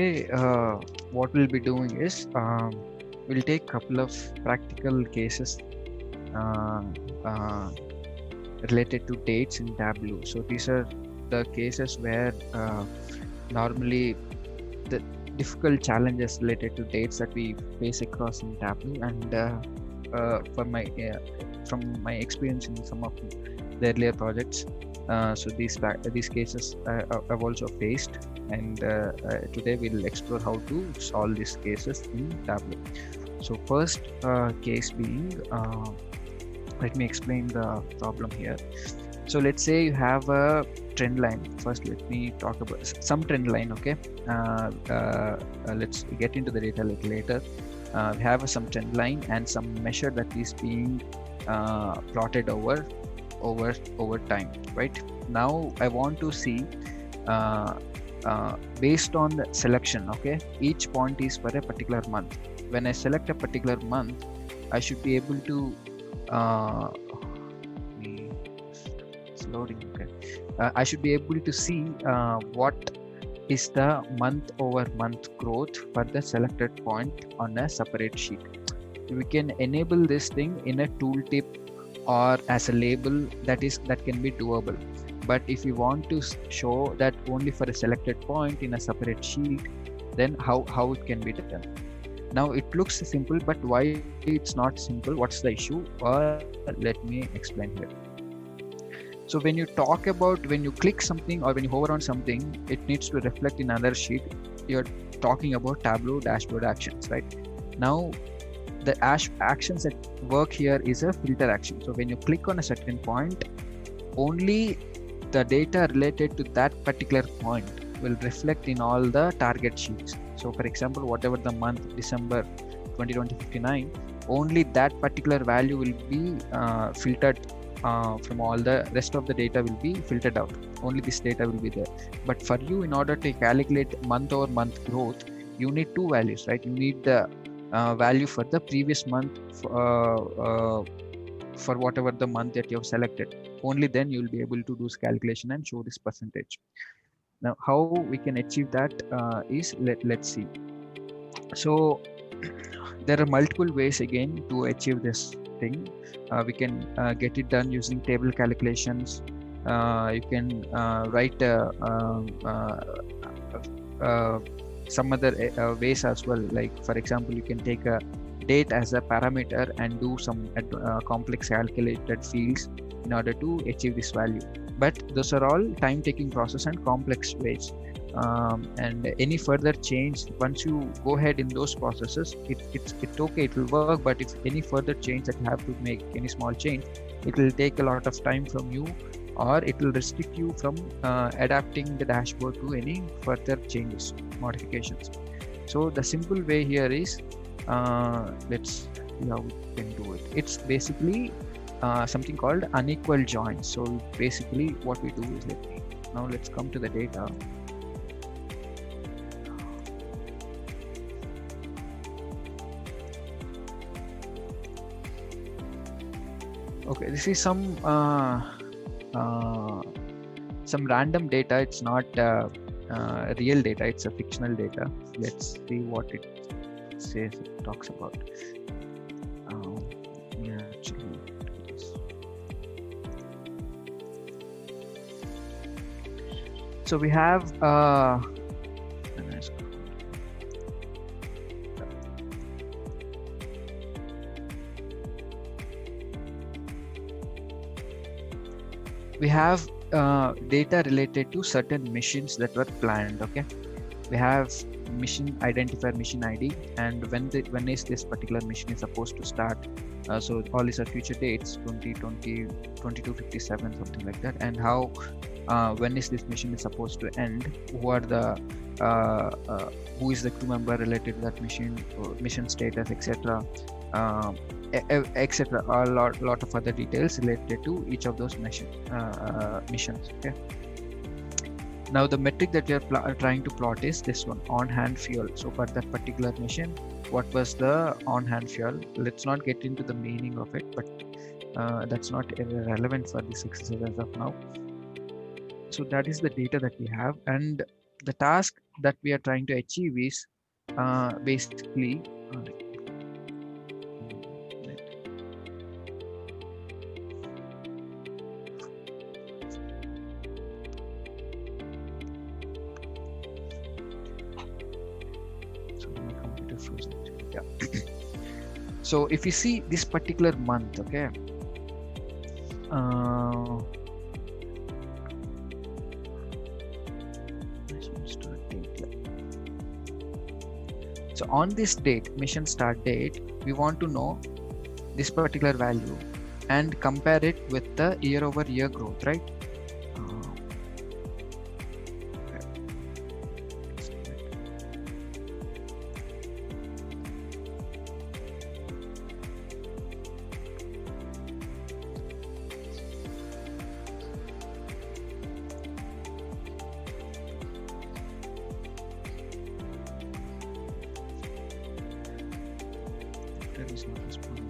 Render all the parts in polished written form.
today what we'll be doing is we'll take couple of practical cases uh, uh, related to dates in Tableau. So these are the cases where normally the difficult challenges related to dates that we face across in Tableau, and for my from my experience in some of the earlier projects. So these cases I've also faced, and today we'll explore how to solve these cases in Tableau. So first case being, let me explain the problem here. So let's say you have a trend line. First, let me talk about some trend line. Okay, let's get into the data a little later. We have some trend line and some measure that is being plotted over time. Right now, I want to see based on the selection. Okay, each point is for a particular month. When I select a particular month, I should be able to it's loading. Okay, I should be able to see what is the month over month growth for the selected point on a separate sheet. We can enable this thing in a tooltip or as a label that can be doable. But if you want to show that only for a selected point in a separate sheet, then how it can be done? Now it looks simple, but why it's not simple? What's the issue? Or let me explain here. So when you talk about, when you click something or when you hover on something, it needs to reflect in another sheet. You're talking about Tableau dashboard actions, right? Now the actions that work here is a filter action. So when you click on a certain point, only the data related to that particular point will reflect in all the target sheets. So for example, whatever the month December 2059, only that particular value will be filtered from all the rest of the data will be filtered out. Only this data will be there. But for you, in order to calculate month over month growth, you need two values, right? You need the value for the previous month for whatever the month that you have selected. Only then you will be able to do this calculation and show this percentage. Now, how we can achieve that is let's see. So there are multiple ways again to achieve this thing. We can get it done using table calculations. You can write some other ways as well. Like for example, you can take a date as a parameter and do some complex calculated fields in order to achieve this value. But those are all time-taking process and complex ways. And any further change, once you go ahead in those processes, it's okay, it will work. But if any further change that you have to make, any small change, it will take a lot of time from you, or it will restrict you from adapting the dashboard to any further changes, modifications. So the simple way here is, let's see how we can do it. It's basically something called unequal joins. So basically what we do is, let's come to the data. Okay, this is some random data. It's not real data, it's a fictional data. Let's see what it says, it talks about. So we have data related to certain missions that were planned. Okay, we have mission identifier, mission ID, and when is this particular mission is supposed to start. So all these are future dates, 2020, 2257, something like that. And how when is this mission is supposed to end, who are the who is the crew member related to that mission, mission status, etc., etc. A lot of other details related to each of those missions. Okay, now the metric that we are trying to plot is this one, on hand fuel. So for that particular mission, what was the on hand fuel? Let's not get into the meaning of it, but that's not relevant for this exercise as of now. So that is the data that we have, and the task that we are trying to achieve is basically so my computer frozen. Yeah. So if you see this particular month, okay, so on this date, mission start date, we want to know this particular value and compare it with the year-over-year growth, right? Is not responding.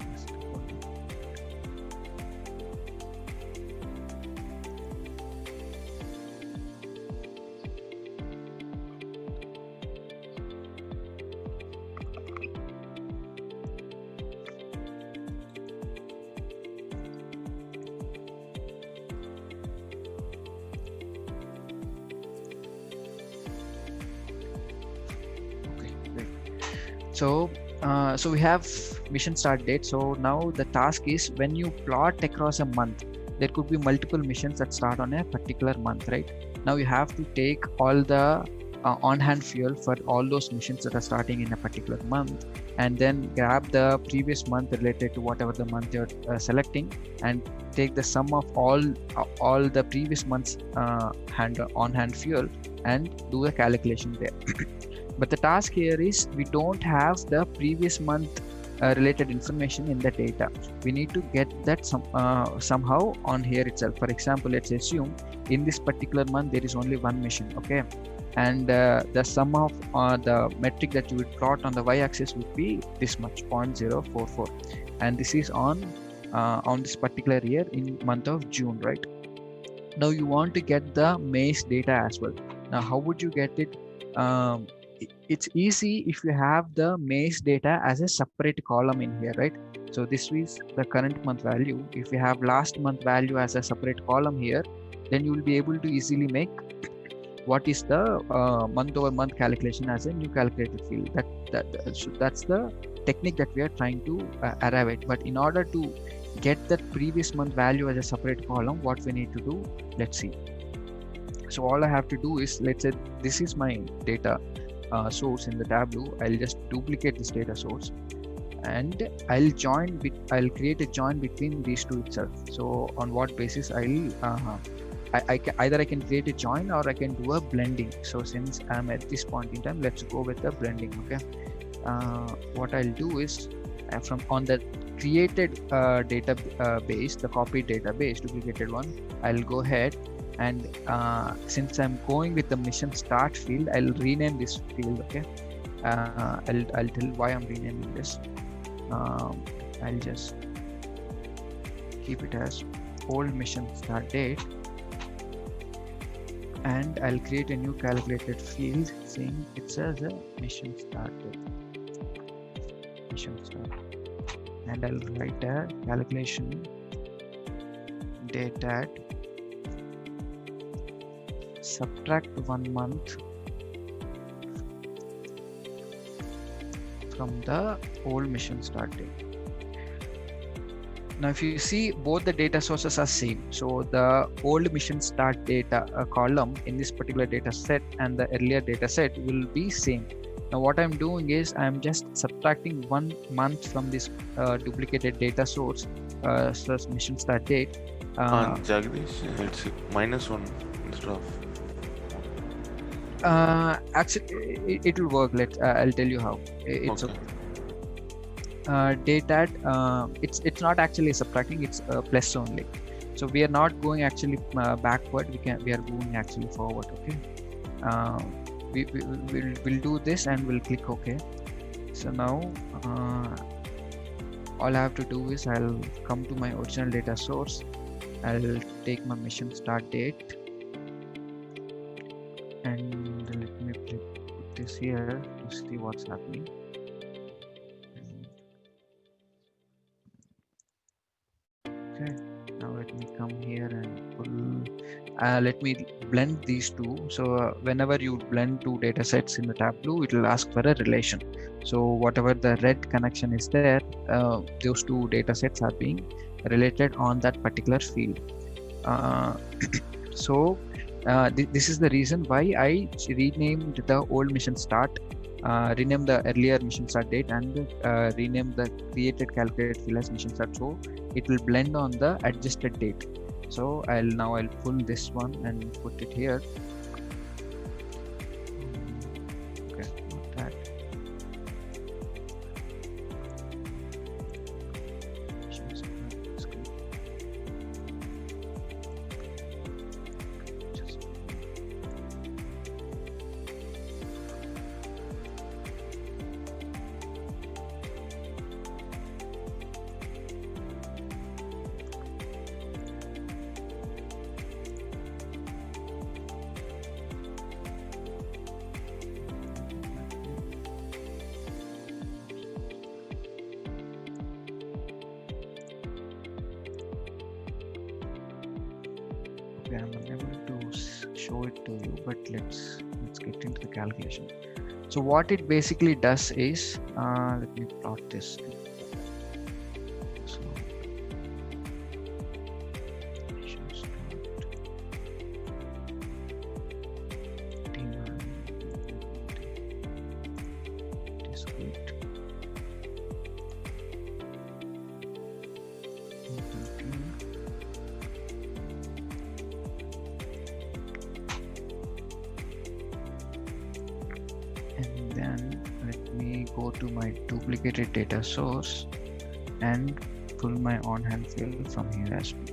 Okay, great. So we have mission start date. So now the task is, when you plot across a month, there could be multiple missions that start on a particular month, right? Now you have to take all the on-hand fuel for all those missions that are starting in a particular month, and then grab the previous month related to whatever the month you're selecting, and take the sum of all the previous months on-hand fuel and do a calculation there. But the task here is, we don't have the previous month related information in the data. We need to get that somehow on here itself. For example, let's assume in this particular month there is only one mission, okay, and the sum of the metric that you would plot on the y-axis would be this much, 0.044, and this is on this particular year in month of June, right? Now you want to get the May's data as well. Now how would you get it? It's easy if you have the May's data as a separate column in here, right? So this is the current month value. If you have last month value as a separate column here, then you will be able to easily make what is the month over month calculation as a new calculated field. That's the technique that we are trying to arrive at. But in order to get that previous month value as a separate column, what we need to do, let's see. So all I have to do is, let's say this is my data source in the Tableau. I'll just duplicate this data source, and I'll create a join between these two itself. So on what basis I can create a join, or I can do a blending. So since I'm at this point in time, let's go with the blending. Okay. What I'll do is, from on the created database, the copied database, duplicated one, I'll go ahead and since I'm going with the mission start field, I'll rename this field. Okay. I'll tell why I'm renaming this. I'll just keep it as old mission start date, and I'll create a new calculated field saying it says a mission start date, mission start, and I'll write a calculation date at subtract 1 month from the old mission start date. Now if you see, both the data sources are same. So the old mission start data column in this particular data set and the earlier data set will be same. Now what I'm doing is, I'm just subtracting 1 month from this duplicated data source mission start date. Jagdish, it's -1 instead of. Actually, it will work. I'll tell you how. It's okay. Date at it's not actually subtracting, it's plus only. So we are not going actually backward. We are going actually forward. Okay. We'll do this and we'll click OK. So now all I have to do is, I'll come to my original data source. I'll take my mission start date, and is here to see what's happening. Okay, now let me come here and pull. Let me blend these two. So whenever you blend two data sets in the Tableau, it will ask for a relation. So whatever the red connection is there, those two data sets are being related on that particular field. So this is the reason why I renamed the old mission start, rename the earlier mission start date, and rename the created calculated field as mission start, so it will blend on the adjusted date. So I'll pull this one and put it here. Okay, not that. I'm unable to show it to you, but let's get into the calculation. So what it basically does is, let me plot this. So discrete. And then let me go to my duplicated data source and pull my on-hand field from here as well.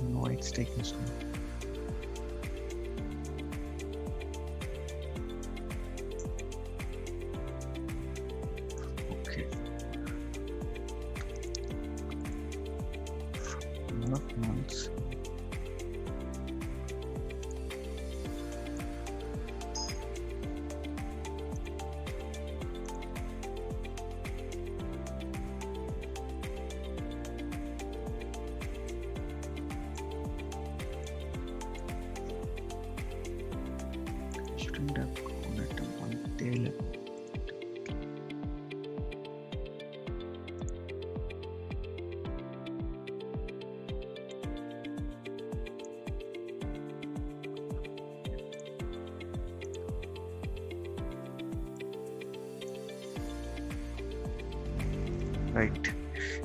No, it's taking slow. Okay. Enough months. Shouldn't have gone at a one day level. Right.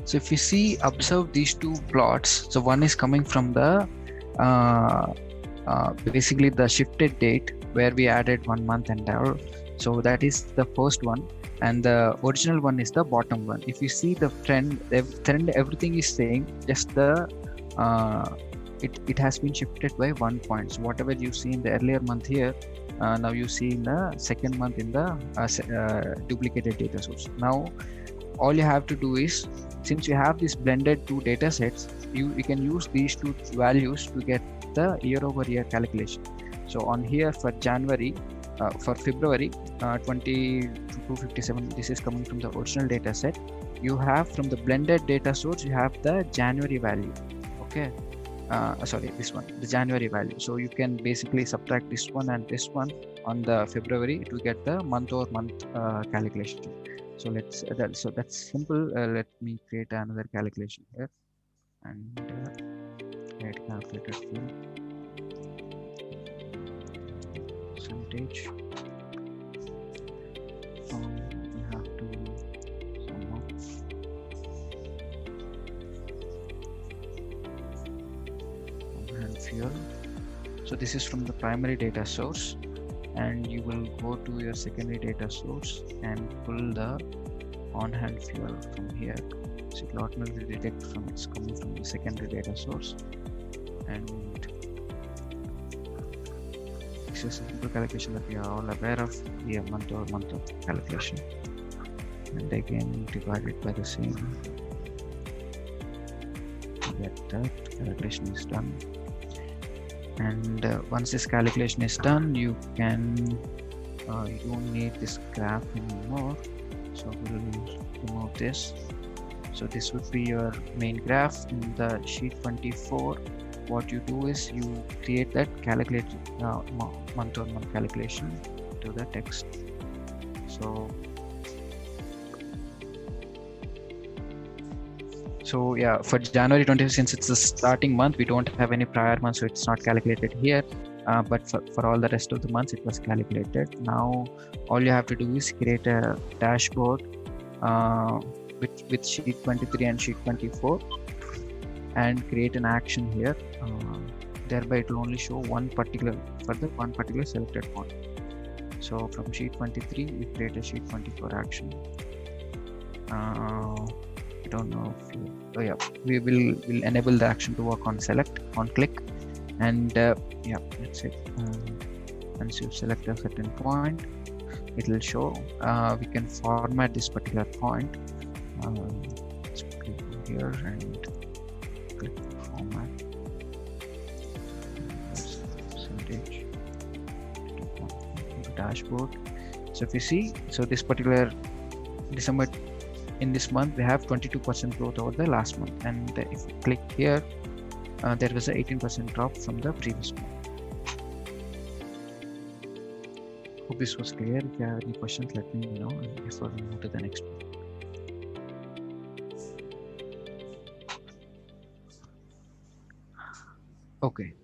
So if you see, observe these two plots. So one is coming from the basically the shifted date where we added 1 month and hour. So that is the first one, and the original one is the bottom one. If you see the trend, everything is saying just the it has been shifted by 1 point. So whatever you see in the earlier month here, now you see in the second month in the duplicated data source. Now all you have to do is, since you have this blended two data sets, you can use these two values to get the year-over-year calculation. So on here for January, for February 2257, this is coming from the original data set. You have from the blended data source, you have the January value. Okay. sorry, this one, the January value. So you can basically subtract this one and this one on the February to get the month over month calculation. So so that's simple. Let me create another calculation here and create calculated field percentage. We have to somehow and fuel. So this is from the primary data source, and you will go to your secondary data source and pull the on-hand fuel from here. So it will automatically detect from it's coming from the secondary data source, and this is a simple calculation that we are all aware of, the month over month of calculation, and again divided by the same to get that calculation is done. And once this calculation is done, you can you don't need this graph anymore, so we'll remove this. So this would be your main graph. In the sheet 24, what you do is you create that calculated month on month calculation to the text. So yeah, for January 20, since it's the starting month, we don't have any prior month, so it's not calculated here. But for all the rest of the months, it was calculated. Now, all you have to do is create a dashboard with sheet 23 and sheet 24, and create an action here. Thereby, it will only show one particular selected point. So from sheet 23, we create a sheet 24 action. I don't know if you, oh yeah, we will enable the action to work on select, on click, and yeah, that's it. Once you select a certain point, it will show. We can format this particular point. Let's click here and click format. Percentage dashboard. So if you see, so this particular December, in this month we have 22% growth over the last month, and if you click here, there was an 18% drop from the previous month. Hope this was clear. If you have any questions, let me know before we move to the next one. Okay.